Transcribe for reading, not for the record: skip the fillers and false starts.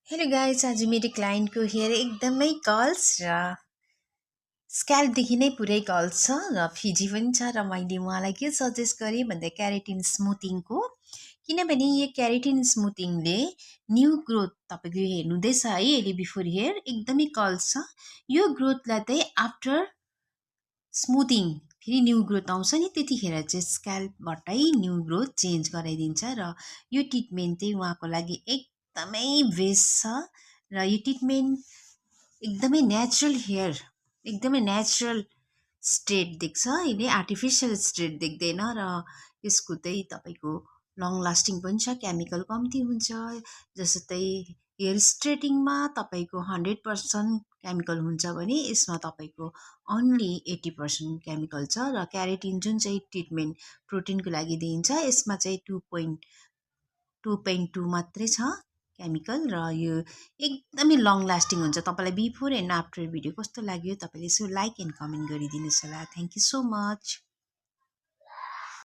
Hello guys, आज मेरो क्लाइन्टको hair एकदमै कर्ल्स र स्क्याल्पदेखि नै पुरै कर्ल्स छ र फिजी पनि छ र मैले उहाँलाई के सजेस्ट गरेँ भन्दा क्याराटिन स्मुथिङको किनभने यो क्याराटिन स्मुथिङले न्यू ग्रोथ तपाईँको यो हेर्नुहुँदैछ है अहिले बिफोर हेयर एकदमै कर्ल्स छ। यो ग्रोथलाई चाहिँ आफ्टर स्मुथिङ फेरि न्यू ग्रोथ आउँछ नि त्यतिखेर चाहिँ स्क्याल्पबाटै न्यू ग्रोथ चेन्ज गराइदिन्छ र यो ट्रिटमेन्ट चाहिँ उहाँको लागि एकदमै बेस्ट छ र यो ट्रिटमेन्ट एकदमै नेचुरल हेयर एकदमै नेचुरल स्ट्रेट देख्छ अहिले आर्टिफिसियल स्ट्रेट देख्दैन र यसको चाहिँ तपाईँको लङ लास्टिङ पनि छ केमिकल कम्ती हुन्छ जस्तै हेयर स्ट्रेटिङमा तपाईँको 100% केमिकल हुन्छ भने यसमा तपाईँको अन्ली 80% केमिकल छ र क्यारेटिन जुन चाहिँ ट्रिटमेन्ट प्रोटिनको लागि दिइन्छ यसमा चाहिँ 2.2 मात्रै छ केमिकल र यो एकदमै लङ लास्टिङ हुन्छ। तपाईँलाई बिफोर एन्ड आफ्टर भिडियो कस्तो लाग्यो तपाईँले यसो लाइक एन्ड कमेन्ट गरिदिनुहोस् होला। Thank you so much.